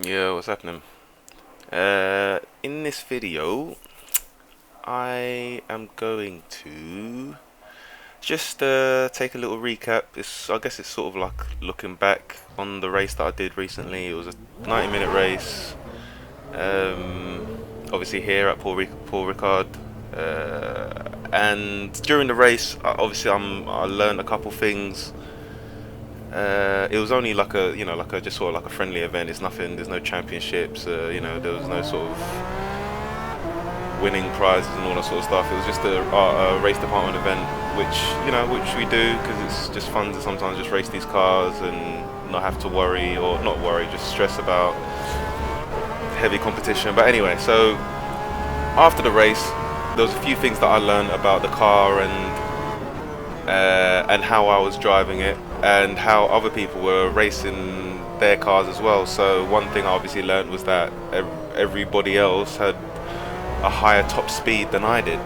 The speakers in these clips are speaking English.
Yeah, what's happening? In this video, I am going to just take a little recap. I guess it's sort of like looking back on the race that I did recently. It was a 90-minute race. Um, Obviously here at Paul Ricard. And during the race, I learned a couple things. It was only like a just sort of like a friendly event. It's nothing. There's no championships. There was no sort of winning prizes and all that sort of stuff. It was just a race department event, which we do because it's just fun to sometimes just race these cars and not have to worry or not worry, just stress about heavy competition. But anyway, so after the race, there was a few things that I learned about the car and how I was driving it and how other people were racing their cars as well. So one thing I obviously learned was that everybody else had a higher top speed than I did.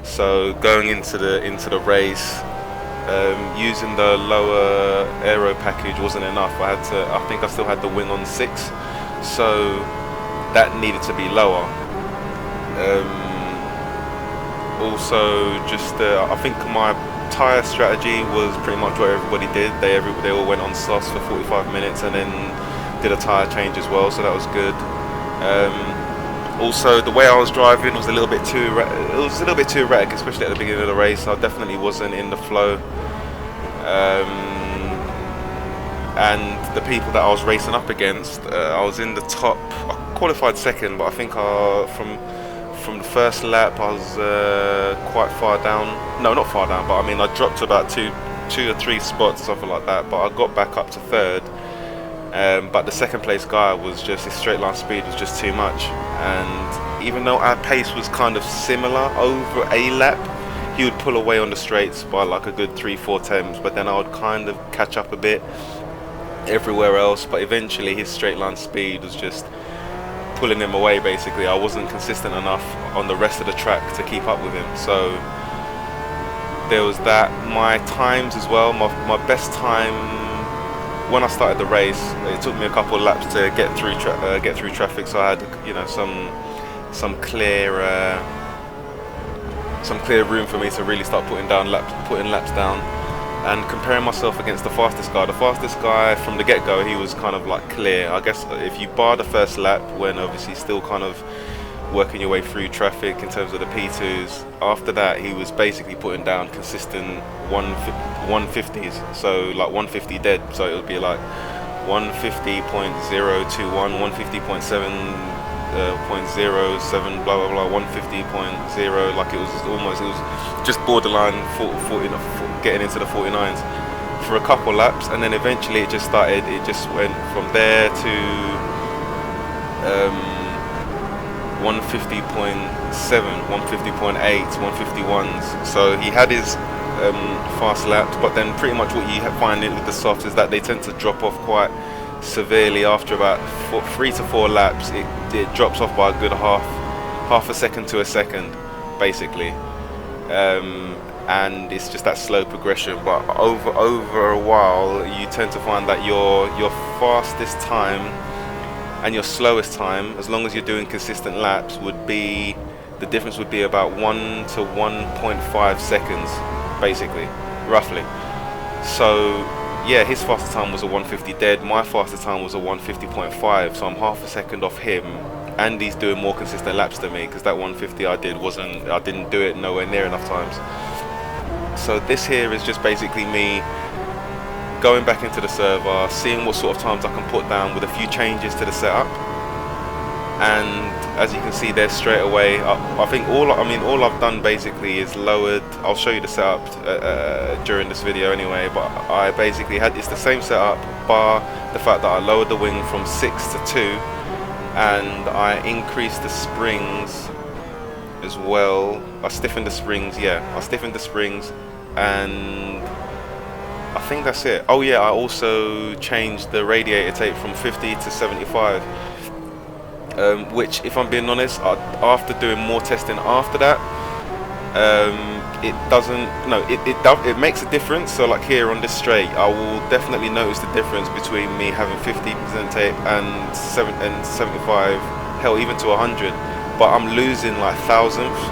So going into the race, using the lower aero package wasn't enough. I think I still had the wing on 6, so that needed to be lower. Also, I think my tyre strategy was pretty much what everybody did. They all went on softs for 45 minutes and then did a tyre change as well, so that was good. Also, the way I was driving was a little bit too erratic, especially at the beginning of the race. I definitely wasn't in the flow. And the people that I was racing up against, I was in the top. I qualified second, but I think from the first lap I was quite far down. No, not far down, but I mean I dropped about two or three spots, something like that. But I got back up to third. But the second place guy was just, his straight line speed was just too much, and even though our pace was kind of similar over a lap, he would pull away on the straights by like a good 3-4 attempts, but then I would kind of catch up a bit everywhere else. But eventually his straight line speed was just pulling him away. Basically, I wasn't consistent enough on the rest of the track to keep up with him, so there was that. My times as well, my best time when I started the race, it took me a couple of laps to get through traffic, so I had some clear room for me to really start putting laps down, and comparing myself against the fastest guy. The fastest guy from the get-go, he was kind of like clear. I guess if you bar the first lap, when obviously still kind of working your way through traffic in terms of the P2s, after that he was basically putting down consistent 150s, so like 150 dead, so it would be like 150.021, 150.7.07, blah blah blah, 150.0, like it was just borderline 40, getting into the 49s for a couple laps, and then eventually it just went from there to 150.7, 150.8, 151s. So he had his fast laps, but then pretty much what you find with the softs is that they tend to drop off quite severely after about 3 to 4 laps. It drops off by a good half a second to a second, basically, and it's just that slow progression. But over a while, you tend to find that your fastest time and your slowest time, as long as you're doing consistent laps, the difference would be about 1 to 1.5 seconds, basically, roughly. So yeah, his fastest time was a 150 dead, my fastest time was a 150.5, so I'm half a second off him, and he's doing more consistent laps than me, because that 150 I didn't do it nowhere near enough times. So this here is just basically me going back into the server, seeing what sort of times I can put down with a few changes to the setup. And as you can see there straight away, I think all I've done basically is lowered. I'll show you the setup during this video anyway, but I basically it's the same setup, bar the fact that I lowered the wing from 6 to 2, and I increased the springs as well. I stiffened the springs, and I think that's it. Oh yeah, I also changed the radiator tape from 50 to 75, which, if I'm being honest, after doing more testing after that, it doesn't, no, it makes a difference. So like here on this straight, I will definitely notice the difference between me having 50% tape and 75, hell, even to 100, but I'm losing like thousandths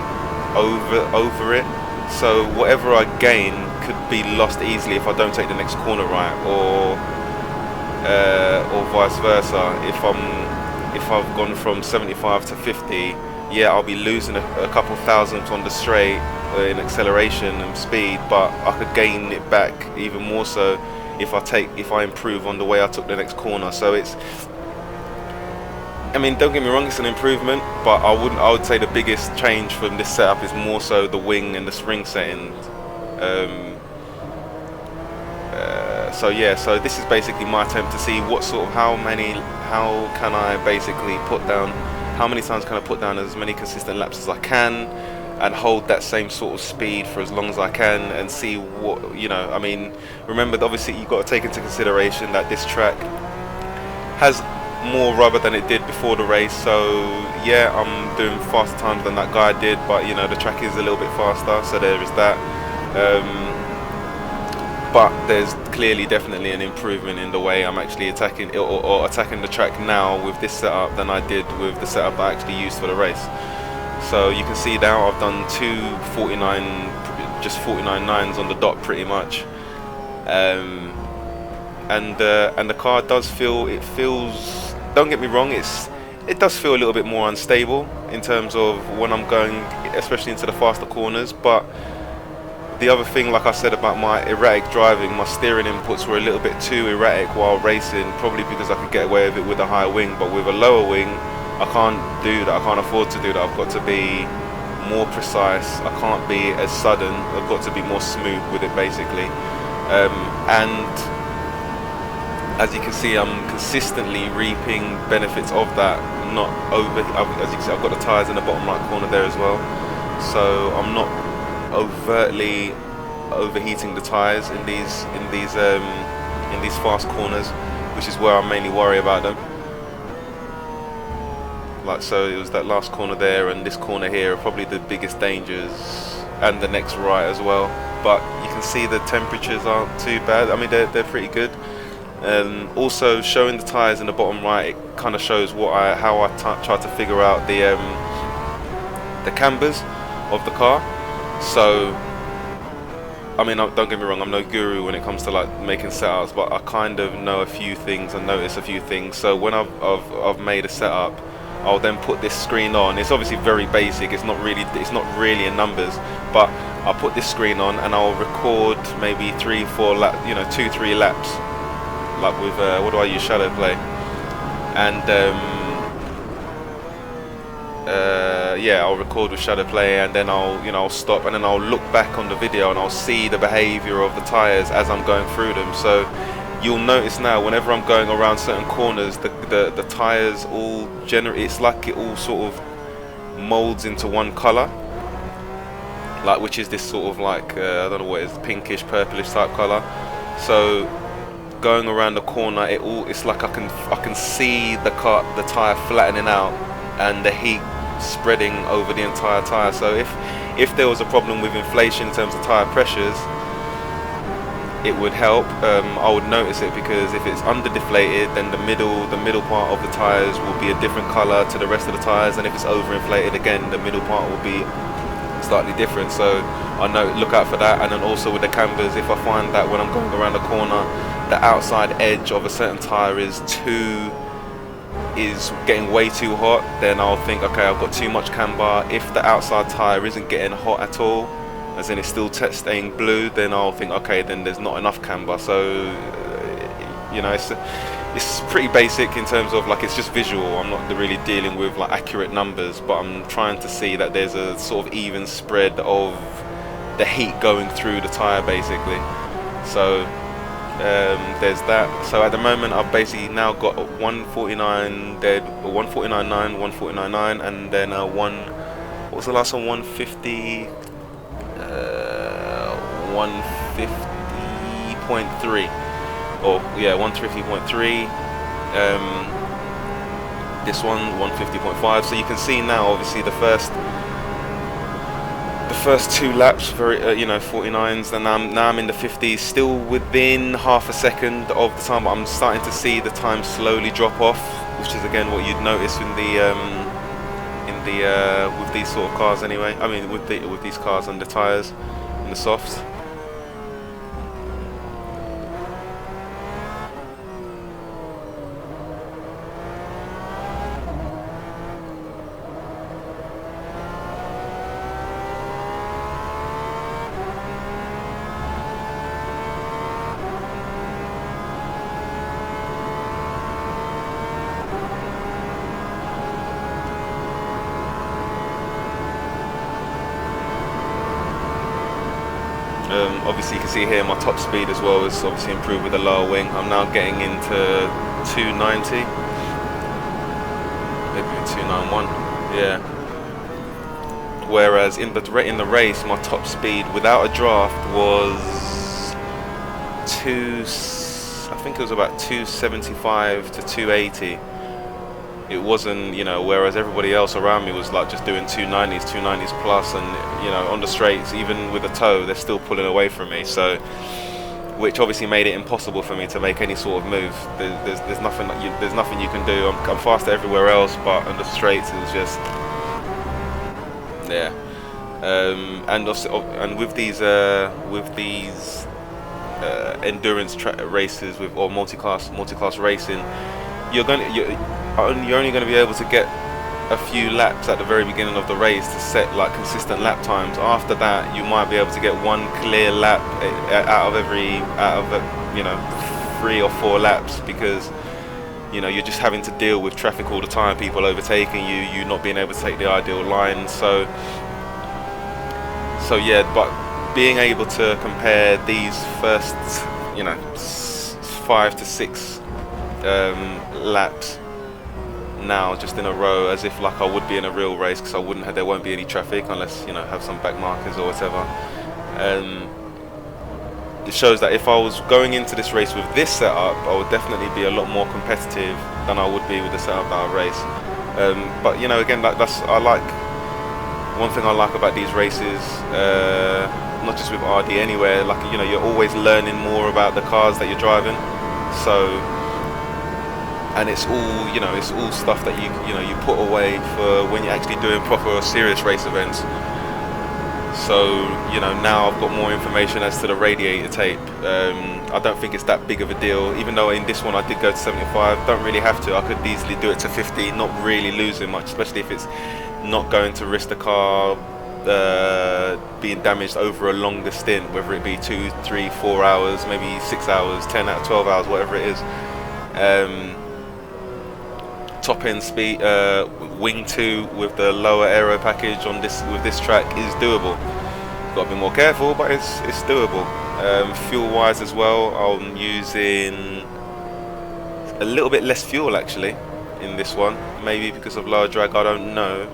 over it. So whatever I gain could be lost easily if I don't take the next corner right, or vice versa. If I've gone from 75 to 50, yeah, I'll be losing a couple thousandths on the straight in acceleration and speed, but I could gain it back even more so if I improve on the way I took the next corner. So it's, I mean, don't get me wrong, it's an improvement, but I would say the biggest change from this setup is more so the wing and the spring setting. So yeah, so this is basically my attempt to see what sort of how can I basically put down, how many times can I put down as many consistent laps as I can and hold that same sort of speed for as long as I can, and see what, you know, I mean, remember that obviously you've got to take into consideration that this track has more rubber than it did before the race. So yeah, I'm doing faster times than that guy did, but you know, the track is a little bit faster, so there is that. But there's clearly definitely an improvement in the way I'm actually attacking or attacking the track now with this setup than I did with the setup I actually used for the race. So you can see now I've done two 49.9s on the dot pretty much, and the car does feel, it feels, don't get me wrong, it does feel a little bit more unstable in terms of when I'm going, especially into the faster corners. But the other thing, like I said about my erratic driving, my steering inputs were a little bit too erratic while racing, probably because I could get away with it with a higher wing, but with a lower wing I can't do that, I can't afford to do that. I've got to be more precise, I can't be as sudden, I've got to be more smooth with it basically. And as you can see, I'm consistently reaping benefits of that. Not over, as you can see, I've got the tyres in the bottom right corner there as well, so I'm not overtly overheating the tyres in these fast corners, which is where I mainly worry about them. Like, so it was that last corner there and this corner here are probably the biggest dangers, and the next right as well. But you can see the temperatures aren't too bad. I mean, they're pretty good. Also showing the tyres in the bottom right, it kind of shows how I try to figure out the cambers of the car. So I mean, don't get me wrong, I'm no guru when it comes to like making setups, but I kind of know a few things and notice a few things. So when I've made a setup, I'll then put this screen on. It's obviously very basic, it's not really in numbers, but I'll put this screen on and I'll record maybe 3-4 laps, you know, 2-3 laps, like with what do I use, shadow play, and yeah, I'll record with shadow play, and then I'll stop, and then I'll look back on the video and I'll see the behavior of the tires as I'm going through them. So you'll notice now, whenever I'm going around certain corners, the tires all generate, it's like it all sort of molds into one color, like, which is this sort of like I don't know what it is, pinkish purplish type color. So going around the corner, it's like I can see the tire flattening out and the heat spreading over the entire tire. So if there was a problem with inflation in terms of tire pressures, it would help. I would notice it, because if it's under deflated, then the middle part of the tires will be a different color to the rest of the tires, and if it's over inflated, again, the middle part will be slightly different. So I know, look out for that. And then also with the cambers, if I find that when I'm going around the corner, the outside edge of a certain tire is getting way too hot, then I'll think, okay, I've got too much camber. If the outside tire isn't getting hot at all, as in it's still staying blue, then I'll think, okay, then there's not enough camber. So you know, it's pretty basic in terms of like, it's just visual. I'm not really dealing with like accurate numbers, but I'm trying to see that there's a sort of even spread of the heat going through the tire basically. So there's that. So at the moment I've basically now got 149 dead, 149.9, 149.9, and then what was the last one, 150, 150.3, or yeah, 150.3. This one 150.5. So you can see now, obviously the first 2 laps, very 49s, and now I'm in the 50s, still within half a second of the time. But I'm starting to see the time slowly drop off, which is again what you'd notice in the with these sort of cars anyway. I mean with these cars and the tyres and the softs. Obviously you can see here my top speed as well is obviously improved with the lower wing. I'm now getting into 290, maybe 291, yeah. Whereas in the race, my top speed without a draft was I think it was about 275 to 280. It wasn't, whereas everybody else around me was like just doing 290s plus, and on the straights, even with a toe, they're still pulling away from me. So, which obviously made it impossible for me to make any sort of move. There's nothing you can do. I'm faster everywhere else, but on the straights, it was just, yeah. And also, and with these endurance races or multi-class racing, you're only going to be able to get a few laps at the very beginning of the race to set like consistent lap times. After that, you might be able to get one clear lap out of 3 or 4 laps, because you're just having to deal with traffic all the time, people overtaking you not being able to take the ideal line. So yeah, but being able to compare these first 5 to 6 laps now just in a row, as if like I would be in a real race, because there won't be any traffic unless have some back markers or whatever. It shows that if I was going into this race with this setup, I would definitely be a lot more competitive than I would be with the setup that I race. But again, that's one thing I like about these races, not just with RD anywhere. Like you're always learning more about the cars that you're driving. So. And it's all stuff that you put away for when you're actually doing proper serious race events. So now I've got more information as to the radiator tape. I don't think it's that big of a deal, even though in this one I did go to 75. Don't really have to. I could easily do it to 50, not really losing much, especially if it's not going to risk the car being damaged over a longer stint, whether it be 2, 3, 4 hours, maybe 6 hours, 10 out of 12 hours, whatever it is. Top end speed, wing 2 with the lower aero package with this track is doable. Got to be more careful, but it's doable. Fuel wise as well, I'm using a little bit less fuel actually in this one, maybe because of lower drag, I don't know,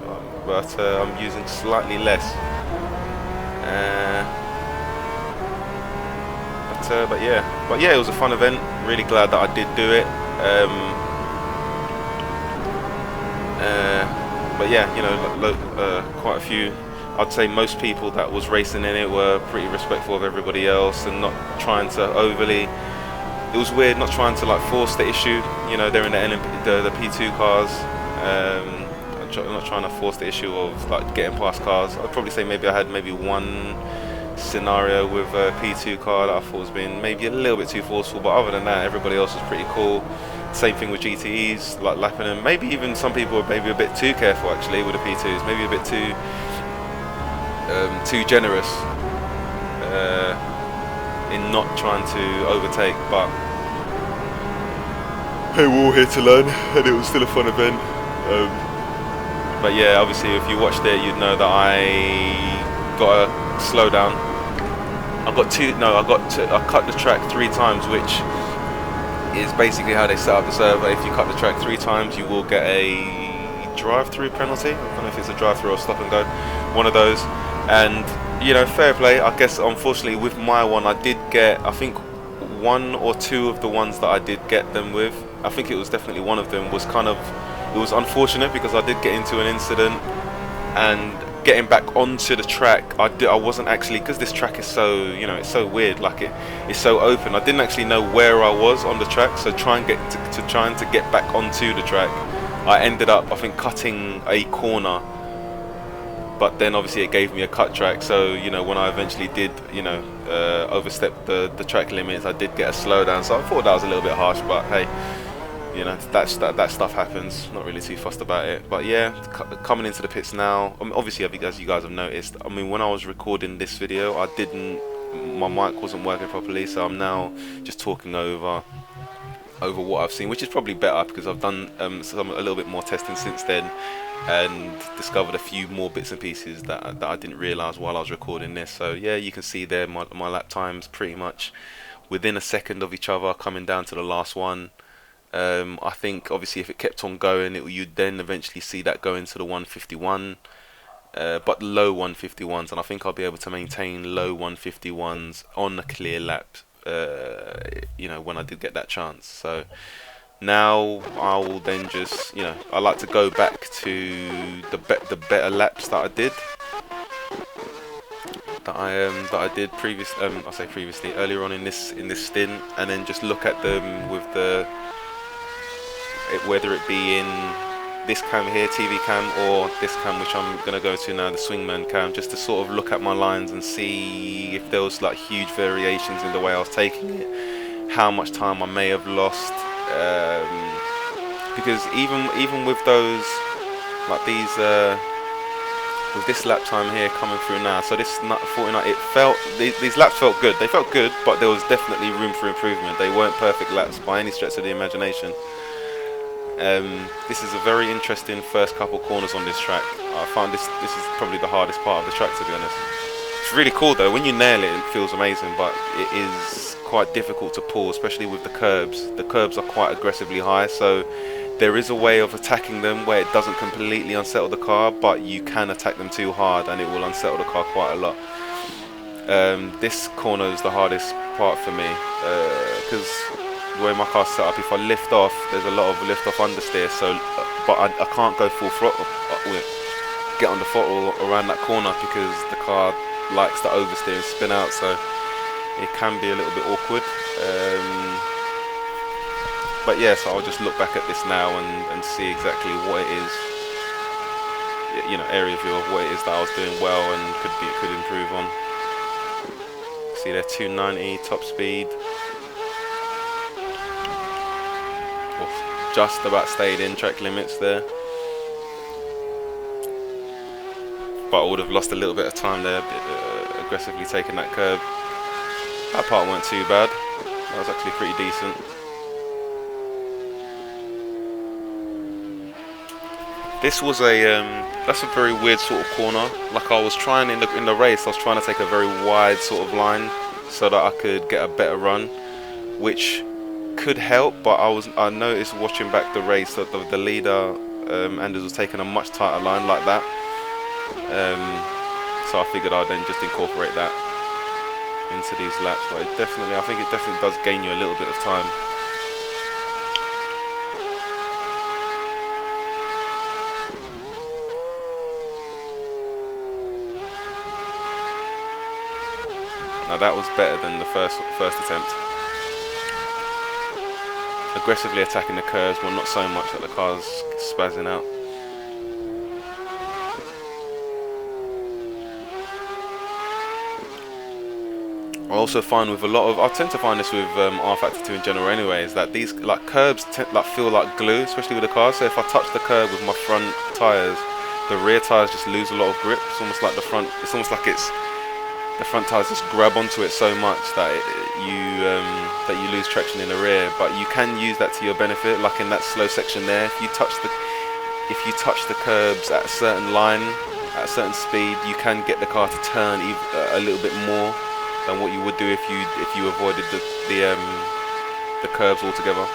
but I'm using slightly less. But yeah, it was a fun event. Really glad that I did do it. But yeah, quite a few. I'd say most people that was racing in it were pretty respectful of everybody else and not trying to overly. It was weird not trying to like force the issue. They're in the P2 cars. I'm not trying to force the issue of like getting past cars. I'd probably say maybe I had one scenario with a P2 car that I thought was being maybe a little bit too forceful, but other than that, everybody else was pretty cool. Same thing with GTEs, like lapping them. Maybe even some people were maybe a bit too careful actually with the P2s, maybe a bit too generous in not trying to overtake. But hey, we're all here to learn, and it was still a fun event. But yeah, obviously if you watched it, you'd know that I got a slow down. I cut the track 3 times, which is basically how they set up the server. If you cut the track 3 times, you will get a drive-through penalty. I don't know if it's a drive-through or stop and go, one of those. And fair play. I guess unfortunately with my one, I did get, I think 1 or 2 of the ones that I did get them with, I think it was definitely one of them, was it was unfortunate because I did get into an incident, and getting back onto the track, I wasn't actually, because this track is so, you know, it's so weird, like it's so open. I didn't actually know where I was on the track, so trying to get back onto the track, I ended up, I think, cutting a corner. But then obviously it gave me a cut track, so you know, when I eventually did, you know, overstep the track limits, I did get a slowdown. So I thought that was a little bit harsh, but hey, you know, that stuff happens. Not really too fussed about it. But yeah, coming into the pits now. I mean, obviously, as you guys have noticed, I mean, when I was recording this video, my mic wasn't working properly, so I'm now just talking over what I've seen, which is probably better because I've done a little bit more testing since then, and discovered a few more bits and pieces that I didn't realise while I was recording this. So yeah, you can see there my lap times pretty much within a second of each other, coming down to the last one. I think obviously if it kept on going, you'd then eventually see that go into the 151, but low 151s, and I think I'll be able to maintain low 151s on a clear lap, you know, when I did get that chance. So now I will then just, you know, I like to go back to the better laps that I did, that I did previously earlier on in this stint, and then just look at them with whether it be in this cam here, TV cam, or this cam which I'm gonna go to now, the swingman cam, just to sort of look at my lines and see if there was like huge variations in the way I was taking it, how much time I may have lost, because even with those, like these, with this lap time here coming through now, so this 49, these laps felt good. They felt good, but there was definitely room for improvement. They weren't perfect laps by any stretch of the imagination. This is a very interesting first couple corners on this track. I found this is probably the hardest part of the track, to be honest. It's really cool though. When you nail it, it feels amazing, but it is quite difficult to pull, especially with the curbs. The curbs are quite aggressively high, so there is a way of attacking them where it doesn't completely unsettle the car, but you can attack them too hard and it will unsettle the car quite a lot. This corner is the hardest part for me, because the way my car's set up, if I lift off, there's a lot of lift off understeer, so but I can't go full throttle, get on the throttle around that corner, because the car likes to oversteer and spin out, so it can be a little bit awkward. But yeah, so I'll just look back at this now and see exactly what it is, you know, area view of what it is that I was doing well and could improve on. See there, 290 top speed. Just about stayed in track limits there, but I would have lost a little bit of time there, aggressively taking that curve. That part weren't too bad. That was actually pretty decent. This was that's a very weird sort of corner. Like I was trying in the race, I was trying to take a very wide sort of line so that I could get a better run, which could help, but I noticed watching back the race that the leader, Anders, was taking a much tighter line like that, so I figured I'd then just incorporate that into these laps. But I think it definitely does gain you a little bit of time. Now that was better than the first attempt. Aggressively attacking the curves, well, not so much that the car's spazzing out. I also find with I tend to find this with rFactor 2 in general anyway, is that these like curbs feel like glue, especially with the car. So if I touch the curb with my front tyres, the rear tyres just lose a lot of grip. It's almost like the front tyres just grab onto it so much that you lose traction in the rear. But you can use that to your benefit, like in that slow section there. If you touch the curbs at a certain line, at a certain speed, you can get the car to turn a little bit more than what you would do if you avoided the curbs altogether.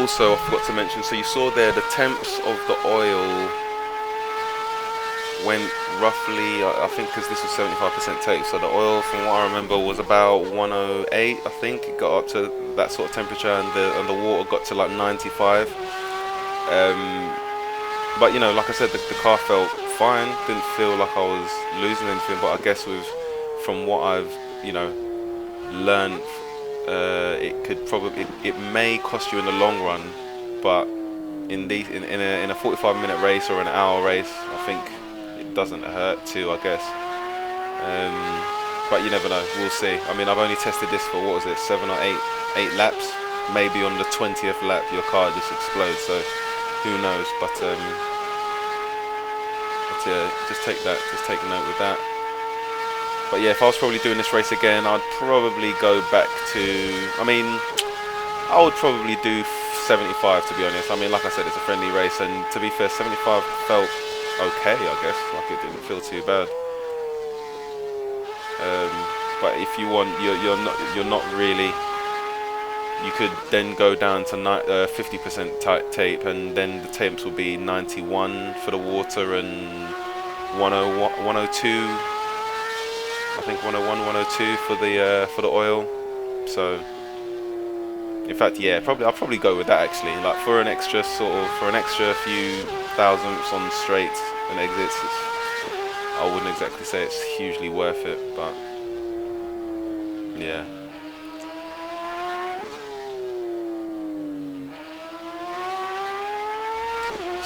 also I forgot to mention, so you saw there the temps of the oil went roughly, I think, because this was 75% take, so the oil, from what I remember, was about 108. I think it got up to that sort of temperature, and the water got to like 95. But you know, like I said, the car felt fine. Didn't feel like I was losing anything. But I guess from what I've learned, it could probably, it may cost you in the long run, but in a 45-minute race or an hour race, I think it doesn't hurt to, I guess. But you never know. We'll see. I mean, I've only tested this for, what was it, 7 or 8 laps. Maybe on the 20th lap, your car just explodes. So who knows? But yeah, just take note with that. But yeah, if I was probably doing this race again, I'd probably go back to, I mean, I would probably do 75, to be honest. I mean, like I said, it's a friendly race, and to be fair, 75 felt okay, I guess. Like, it didn't feel too bad. But if you want, you're not really. You could then go down to 50% tape, and then the tapes will be 91 for the water and 102. I think 101, 102 for the oil. So, in fact, yeah, I'll probably go with that actually. Like for an extra few thousandths on straights and exits, I wouldn't exactly say it's hugely worth it, but yeah.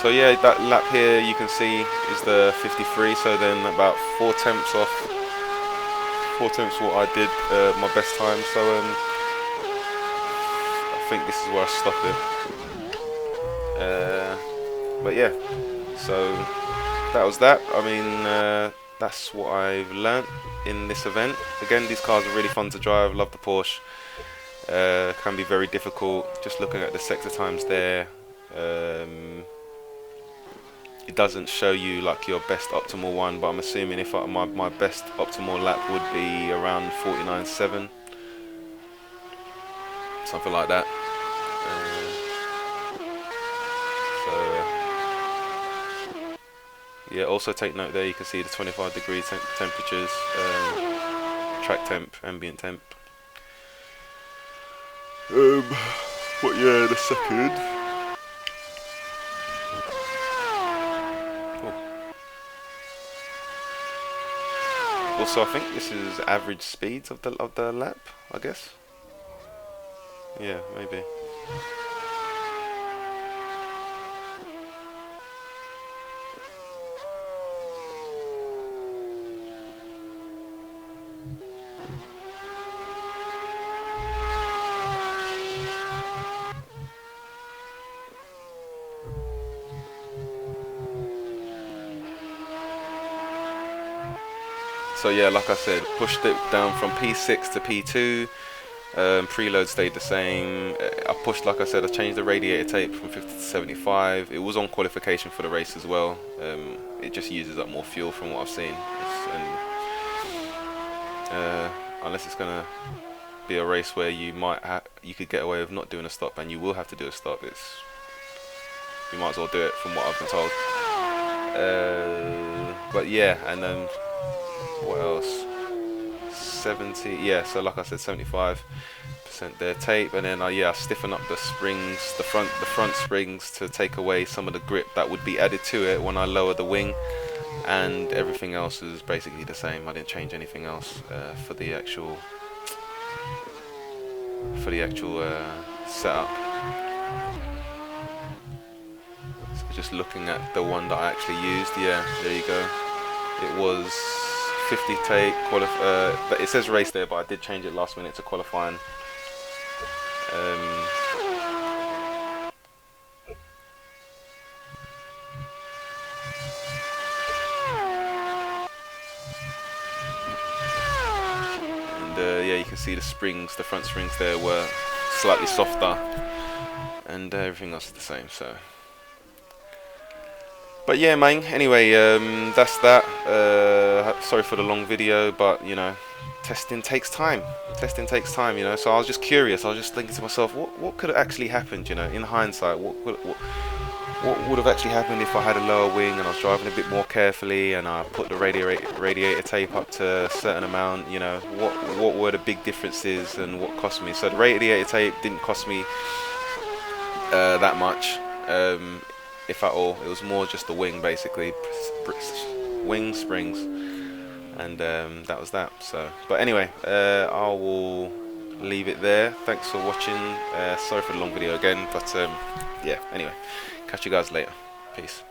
So yeah, that lap here you can see is the 53. So then about 4 tenths off. 4 tenths what I did my best time. So I think this is where I stop it. But yeah, so that was that. I mean, that's what I've learnt in this event. Again, these cars are really fun to drive. Love the Porsche. Can be very difficult. Just looking at the sector times there. It doesn't show you like your best optimal one, but I'm assuming if my best optimal lap would be around 49.7, something like that. So yeah, also take note there, you can see the 25-degree temperatures, track temp, ambient temp. But yeah, the second. Also, I think this is average speeds of the lap, I guess. Yeah, maybe. So yeah, like I said, pushed it down from P6 to P2. Preload stayed the same. I pushed, like I said, I changed the radiator tape from 50 to 75. It was on qualification for the race as well. It just uses up more fuel from what I've seen. Unless it's gonna be a race where you could get away with not doing a stop, and you will have to do a stop. You might as well do it, from what I've been told. But yeah, and then what else? 70. Yeah, so like I said, 75% there tape, and then yeah, I stiffen up the springs, the front springs, to take away some of the grip that would be added to it when I lower the wing, and everything else is basically the same. I didn't change anything else for the actual setup. So just looking at the one that I actually used, yeah, there you go. It was 50 tape, but it says race there, but I did change it last minute to qualifying. Yeah, you can see the springs, the front springs there were slightly softer, and everything else is the same. So, but yeah, man. Anyway, that's that. Sorry for the long video, but you know, testing takes time. Testing takes time, you know. So I was just curious. I was just thinking to myself, what could have actually happened, you know, in hindsight? What would have actually happened if I had a lower wing and I was driving a bit more carefully and I put the radiator tape up to a certain amount, you know, what were the big differences and what cost me? So the radiator tape didn't cost me that much, if at all. It was more just the wing, basically, wing springs, and that was that. So, but anyway, I will leave it there. Thanks for watching. Sorry for the long video again, but yeah, anyway, catch you guys later. Peace.